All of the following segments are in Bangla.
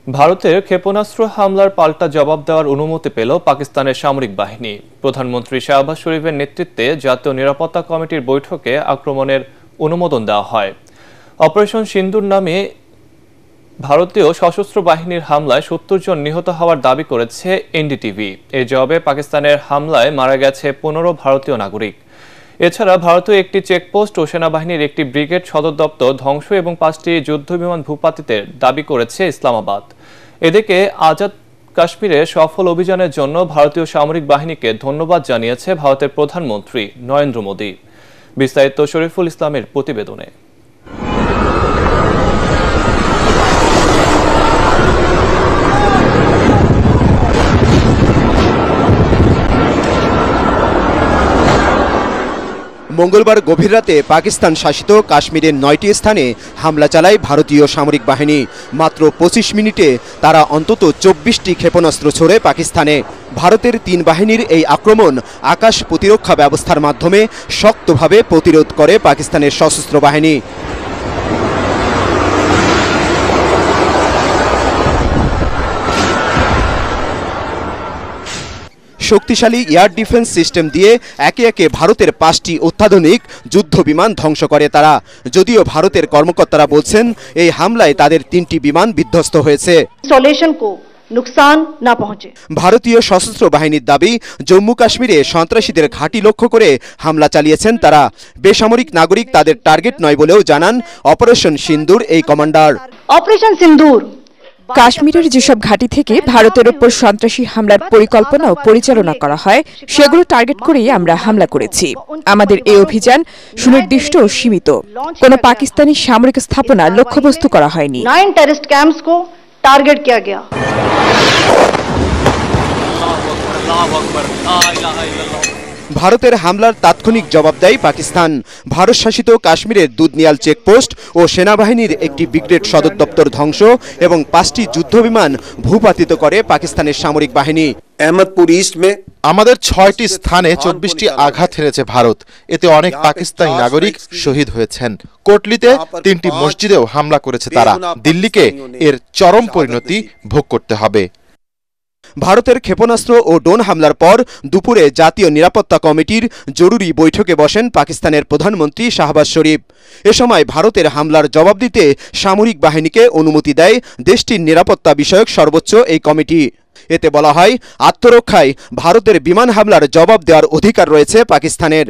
ভারতের ক্ষেপণাস্ত্র হামলার পাল্টা জবাব দেওয়ার অনুমতি পেল পাকিস্তানের সামরিক বাহিনী। প্রধানমন্ত্রী শাহবাজ শরীফের নেতৃত্বে জাতীয় নিরাপত্তা কমিটির বৈঠকে আক্রমণের অনুমোদন দেওয়া হয়। অপারেশন সিন্দুর নামে ভারতীয় সশস্ত্র বাহিনীর হামলায় ৭০ জন নিহত হওয়ার দাবি করেছে এনডিটিভি। এর জবাবে পাকিস্তানের হামলায় মারা গেছে ১৫ ভারতীয় নাগরিক। এছাড়া ভারতীয় একটি চেকপোস্ট ও সেনাবাহিনীর একটি ব্রিগেড সদর দপ্তর ধ্বংস এবং ৫টি যুদ্ধবিমান ভূপাতিতের দাবি করেছে ইসলামাবাদ। এদিকে আজাদ কাশ্মীরের সফল অভিযানের জন্য ভারতীয় সামরিক বাহিনীকে ধন্যবাদ জানিয়েছে ভারতের প্রধানমন্ত্রী নরেন্দ্র মোদী। বিস্তারিত শরীফুল ইসলামের প্রতিবেদনে। মঙ্গলবার গভীর রাতে পাকিস্তান শাসিত কাশ্মীরের ৯টি স্থানে হামলা চালায় ভারতীয় সামরিক বাহিনী। মাত্র ২৫ মিনিটে তারা অন্তত ২৪টি ক্ষেপণাস্ত্র ছোড়ে পাকিস্তানে। ভারতের ৩ বাহিনীর এই আক্রমণ আকাশ প্রতিরক্ষা ব্যবস্থার মাধ্যমে শক্তভাবে প্রতিরোধ করে পাকিস্তানের সশস্ত্র বাহিনী। শক্তিশালী এয়ার ডিফেন্স সিস্টেম দিয়ে একে একে ভারতের ৫টি অত্যাধুনিক যুদ্ধ বিমান ধ্বংস করে তারা। যদিও ভারতের কর্মকর্তারা বলছেন এই হামলায় তাদের ৩টি বিমান বিধ্বস্ত হয়েছে। ভারতীয় সশস্ত্র বাহিনীর দাবি, জম্মু কাশ্মীরে সন্ত্রাসীদের ঘাঁটি লক্ষ্য করে হামলা চালিয়েছেন তারা। বেসামরিক নাগরিক তাদের টার্গেট নয় বলেও জানান অপারেশন সিন্দুর এই কমান্ডার। অপারেশন সিন্দুর কাশ্মীরের যেসব ঘাঁটি থেকে ভারতের উপর সন্ত্রাসী হামলার পরিকল্পনা ও পরিচালনা করা হয় সেগুলো টার্গেট করেই আমরা হামলা করেছি। আমাদের এই অভিযান সুনির্দিষ্ট ও সীমিত। কোনো পাকিস্তানি সামরিক স্থাপনা লক্ষ্যবস্তু করা হয়নি। 9 টেররিস্ট ক্যাম্পস কো টার্গেট কিয়া গয়া। ভারতের হামলার তাৎক্ষণিক জবাব দেয় পাকিস্তান। ভারত শাসিত কাশ্মীরের দুধনিয়াল চেকপোস্ট ও সেনাবাহিনীর একটি ব্রিগেড সদর দপ্তর ধ্বংস এবং ৫টি যুদ্ধবিমান ভূপাতিত করে পাকিস্তানের সামরিক বাহিনী। আহমদপুর ইস্ট মে আমাদের ৬টি স্থানে ২৪টি আঘাত হেরেছে ভারত। এতে অনেক পাকিস্তানি নাগরিক শহীদ হয়েছেন। কোটলিতে ৩টি মসজিদেও হামলা করেছে তারা। দিল্লিকে এর চরম পরিণতি ভোগ করতে হবে। ভারতের ক্ষেপণাস্ত্র ও ড্রোন হামলার পর দুপুরে জাতীয় নিরাপত্তা কমিটির জরুরি বৈঠকে বসেন পাকিস্তানের প্রধানমন্ত্রী শাহবাজ শরীফ। এ সময় ভারতের হামলার জবাব দিতে সামরিক বাহিনীকে অনুমতি দেয় দেশটির নিরাপত্তা বিষয়ক সর্বোচ্চ এই কমিটি। এতে বলা হয়, আত্মরক্ষায় ভারতের বিমান হামলার জবাব দেওয়ার অধিকার রয়েছে পাকিস্তানের।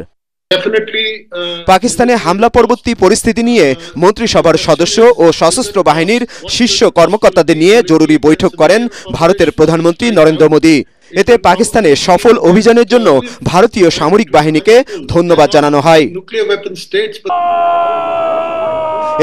পাকিস্তানে হামলা পরবর্তী পরিস্থিতি নিয়ে মন্ত্রিসভার সদস্য ও সশস্ত্র বাহিনীর শীর্ষ কর্মকর্তাদের নিয়ে জরুরি বৈঠক করেন ভারতের প্রধানমন্ত্রী নরেন্দ্র মোদী। এতে পাকিস্তানে সফল অভিযানের জন্য ভারতীয় সামরিক বাহিনীকে ধন্যবাদ জানানো হয়।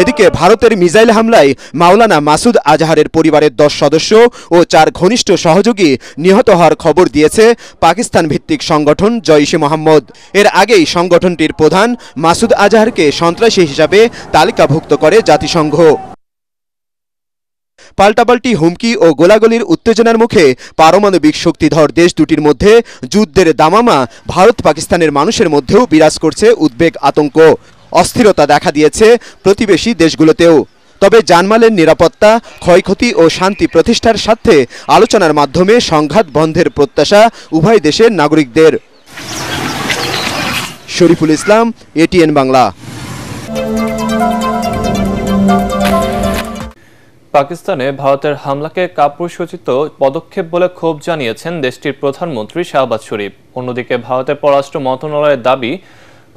এদিকে ভারতের মিসাইল হামলায় মাওলানা মাসুদ আজহারের পরিবারের ১০ সদস্য ও ৪ ঘনিষ্ঠ সহযোগী নিহত হওয়ার খবর দিয়েছে পাকিস্তান ভিত্তিক সংগঠন জইশ-ই মোহাম্মদ। এর আগেই সংগঠনটির প্রধান মাসুদ আজহারকে সন্ত্রাসী হিসাবে তালিকাভুক্ত করে জাতিসংঘ। পাল্টাপাল্টি হুমকি ও গোলাগুলির উত্তেজনার মুখে পারমাণবিক শক্তিধর দেশ দুটির মধ্যে যুদ্ধের দামামা ভারত পাকিস্তানের মানুষের মধ্যেও বিরাজ করছে উদ্বেগ, আতঙ্ক। অস্থিরতা দেখা দিয়েছে প্রতিবেশী দেশগুলোতেও। তবে জানমালের নিরাপত্তা, ক্ষয়ক্ষতি ও শান্তি প্রতিষ্ঠার স্বার্থে আলোচনার মাধ্যমে সংঘাত বন্ধের প্রত্যাশা উভয় দেশের নাগরিকদের। শরীফুল ইসলাম, এটিএন বাংলা। পাকিস্তানে ভারতের হামলাকে কাপুরুষোচিত পদক্ষেপ বলে ক্ষোভ জানিয়েছেন দেশটির প্রধানমন্ত্রী শাহবাজ শরীফ। অন্যদিকে ভারতের পররাষ্ট্র মন্ত্রণালয়ের দাবি,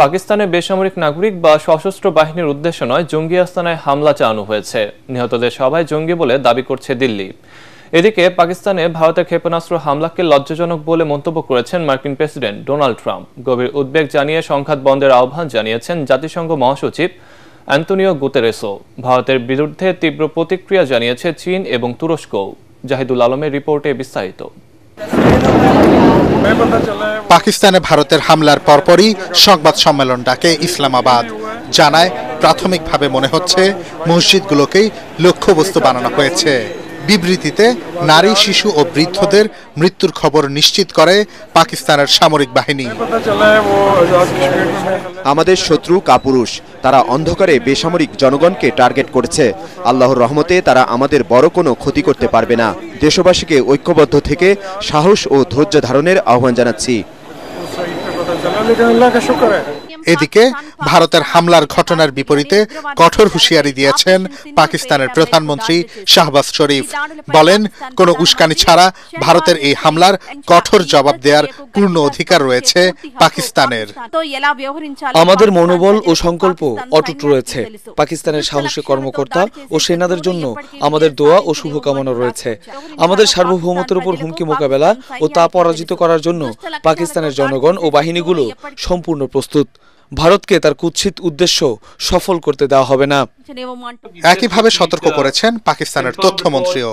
পাকিস্তানে বেসামরিক নাগরিক বা সশস্ত্র বাহিনীর উদ্দেশ্যে নয়, জঙ্গি আস্তানায় হামলা চালানো হয়েছে। নিহতদের সবাই জঙ্গি বলে দাবি করছে দিল্লি। এদিকে পাকিস্তানে ভারতের ক্ষেপণাস্ত্র হামলাকে লজ্জাজনক বলে মন্তব্য করেছেন মার্কিন প্রেসিডেন্ট ডোনাল্ড ট্রাম্প। গভীর উদ্বেগ জানিয়ে সংঘাত বন্ধের আহ্বান জানিয়েছেন জাতিসংঘ মহাসচিব অ্যান্তোনিও গুতেরেসও। ভারতের বিরুদ্ধে তীব্র প্রতিক্রিয়া জানিয়েছে চীন এবং তুরস্কও। জাহিদুল আলমের রিপোর্টে বিস্তারিত। পাকিস্তানে ভারতের হামলার পরপরই সংবাদ সম্মেলন ডাকে ইসলামাবাদ। জানায়, প্রাথমিকভাবে মনে হচ্ছে মসজিদগুলোকেই লক্ষ্যবস্তু বানানো হয়েছে। বিবৃতিতে নারী, শিশু ও বৃদ্ধদের মৃত্যুর খবর নিশ্চিত করে পাকিস্তানের সামরিক বাহিনী। আমাদের শত্রু কাপুরুষ, তারা অন্ধকারে বেসামরিক জনগণকে টার্গেট করেছে। আল্লাহর রহমতে তারা আমাদের বড় কোনো ক্ষতি করতে পারবে না। দেশবাসীকে ঐক্যবদ্ধ থেকে সাহস ও ধৈর্য ধারণের আহ্বান জানাচ্ছি। এদিকে ভারতের হামলার ঘটনার বিপরীতে কঠোর হুঁশিয়ারি দিয়েছেন পাকিস্তানের প্রধানমন্ত্রী শাহবাজ শরীফ। বলেন, কোনো উস্কানি ছাড়া ভারতের এই হামলার কঠোর জবাব দেওয়ার পূর্ণ অধিকার রয়েছে পাকিস্তানের। আমাদের মনোবল ও সংকল্প অটুট রয়েছে। পাকিস্তানের সাহসী কর্মকর্তা ও সেনাদের জন্য আমাদের দোয়া ও শুভকামনা রয়েছে। আমাদের সার্বভৌমত্বের উপর হুমকি মোকাবেলা ও তা পরাজিত করার জন্য পাকিস্তানের জনগণ ও বাহিনীগুলো সম্পূর্ণ প্রস্তুত। ভারতকে তার কুৎসিত উদ্দেশ্য সফল করতে দেওয়া হবে না। একইভাবে সতর্ক করেছেন পাকিস্তানের তথ্যমন্ত্রীও।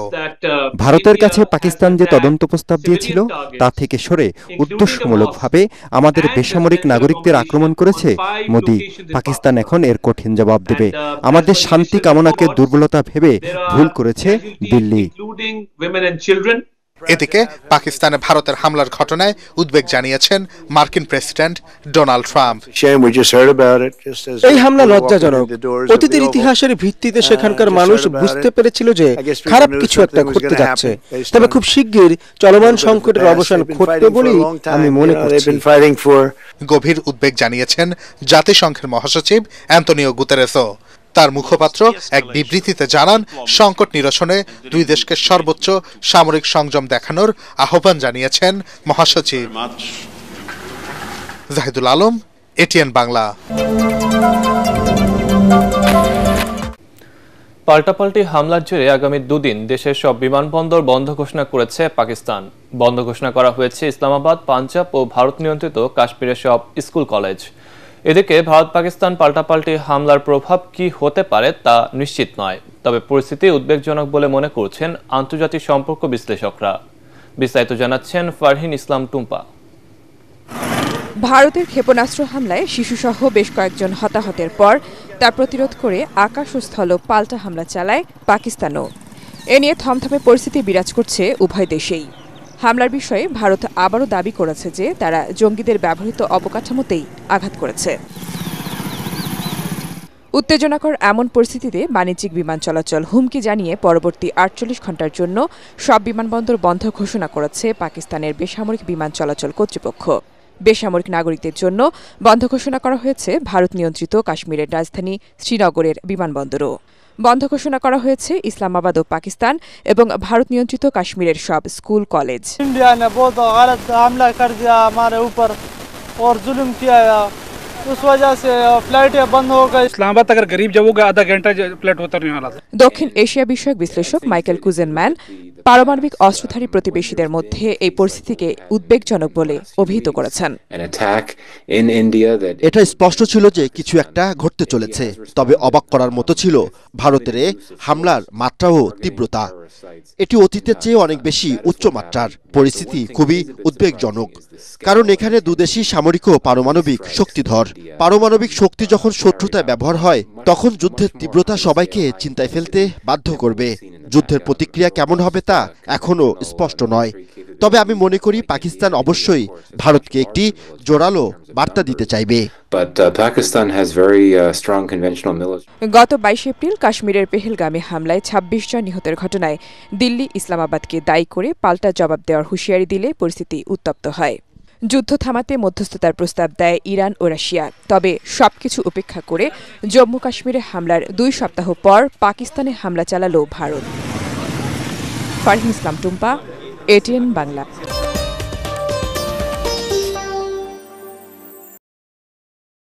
ভারতের কাছে পাকিস্তান যে তদন্ত প্রস্তাব দিয়েছিল তা থেকে সরে উদ্দেশ্যমূলকভাবে আমাদের বেসামরিক নাগরিকদের আক্রমণ করেছে মোদি। পাকিস্তান এখন এর কঠিন জবাব দেবে। আমাদের শান্তি কামনাকে দুর্বলতা ভেবে ভুল করেছে দিল্লি। এদিকে পাকিস্তানে ভারতের হামলার ঘটনায় উদ্বেগ জানিয়েছেন মার্কিন প্রেসিডেন্ট ডোনাল্ড ট্রাম্প। এই হামলা লজ্জাজনক। অতীতের ইতিহাসের ভিত্তিতে সেখানকার মানুষ বুঝতে পেরেছিল যে খারাপ কিছু একটা ঘটতে যাচ্ছে। তবে খুব শিগগির চলমান সংকটের অবসান ঘটবে বলেই আমি মনে করছি। গভীর উদ্বেগ জানিয়েছেন জাতিসংঘের মহাসচিব অ্যান্তনিও গুতেরেসও। তার মুখপাত্র এক বিবৃতিতে জানান, সংকট নিরসনে দুই দেশকে সর্বোচ্চ সামরিক সংযম দেখানোর আহ্বান জানিয়েছেন মহাসচিব। জাহিদুল আলম, এটিএন বাংলা। পাল্টাপাল্টি হামলার জেরে আগামী দুদিন দেশের সব বিমানবন্দর বন্ধ ঘোষণা করেছে পাকিস্তান। বন্ধ ঘোষণা করা হয়েছে ইসলামাবাদ, পাঞ্জাব ও ভারত নিয়ন্ত্রিত কাশ্মীরের সব স্কুল কলেজ। এদিকে ভারত পাকিস্তান পাল্টাপাল্টি হামলার প্রভাব কি হতে পারে তা নিশ্চিত নয়, তবে পরিস্থিতি উদ্বেগজনক বলে মনে করছেন আন্তর্জাতিক সম্পর্ক বিশ্লেষকরা। বিস্তারিত জানাচ্ছেন ফারহিন ইসলাম টুম্পা। ভারতের ক্ষেপণাস্ত্র হামলায় শিশুসহ বেশ কয়েকজন হতাহতের পর তা প্রতিরোধ করে আকাশ ও স্থল পাল্টা হামলা চালায় পাকিস্তানও। এ নিয়ে থমথমে পরিস্থিতি বিরাজ করছে উভয় দেশেই। হামলার বিষয়ে ভারত আবারও দাবি করেছে যে তারা জঙ্গিদের ব্যবহৃত অবকাঠামোতেই আঘাত করেছে। উত্তেজনাকর এমন পরিস্থিতিতে বাণিজ্যিক বিমান চলাচল হুমকি জানিয়ে পরবর্তী ৪৮ ঘণ্টার জন্য সব বিমানবন্দর বন্ধ ঘোষণা করেছে পাকিস্তানের বেসামরিক বিমান চলাচল কর্তৃপক্ষ। বেসামরিক নাগরিকদের জন্য বন্ধ ঘোষণা করা হয়েছে ভারত নিয়ন্ত্রিত কাশ্মীরের রাজধানী শ্রীনগরের বিমানবন্দরও। বন্ধ ঘোষণা করা হয়েছে ইসলামাবাদ ও পাকিস্তান এবং ভারত নিয়ন্ত্রিত কাশ্মীরের সব স্কুল কলেজ। इंडिया ने बहुत गलत हमला कर दिया हमारे ऊपर और जुल्म किया, उस वजह से फ्लाइटें बंद हो गई। इस्लामाबाद अगर गरीब जाओगे आधा घंटा फ्लाइट उतरने वाला था। দক্ষিণ এশিয়া বিষয়ক বিশ্লেষক মাইকেল কুজেনম্যান পারমাণবিক অস্ত্রধারী প্রতিবেশীদের মধ্যে এই পরিস্থিতিকে উদ্বেগজনক বলে অভিহিত করেছেন। এটা স্পষ্ট ছিল যে কিছু একটা ঘটতে চলেছে, তবে অবাক করার মতো ছিল ভারতের হামলার মাত্রা ও তীব্রতা। এটি অতীতের চেয়ে অনেক বেশি উচ্চ মাত্রার। পরিস্থিতি খুবই উদ্বেগজনক, কারণ এখানে দুদেশই সামরিক ও পারমাণবিক শক্তিধর। পারমাণবিক শক্তি যখন শত্রুতায় ব্যবহার হয় তখন যুদ্ধের তীব্রতা সবাইকে চিন্তায় ফেলতে বাধ্য করবে। যুদ্ধের প্রতিক্রিয়া কেমন হবে তা এখনো স্পষ্ট নয়, তবে আমি মনে করি পাকিস্তান অবশ্যই ভারতকে একটি জোরালো বার্তা দিতে চাইবে। গত ২২ এপ্রিল কাশ্মীরের পেহেলগামে হামলায় ২৬ জন নিহতের ঘটনায় দিল্লি ইসলামাবাদকে দায়ী করে পাল্টা জবাব দেওয়ার হুঁশিয়ারি দিলে পরিস্থিতি উত্তপ্ত হয়। যুদ্ধ থামাতে মধ্যস্থতার প্রস্তাব দেয় ইরান ও রাশিয়া। তবে সবকিছু উপেক্ষা করে জম্মু কাশ্মীরে হামলার ২ সপ্তাহ পর পাকিস্তানে হামলা চালালো ভারত। ফারহিন ইসলাম টুম্পা, এটিএন বাংলা।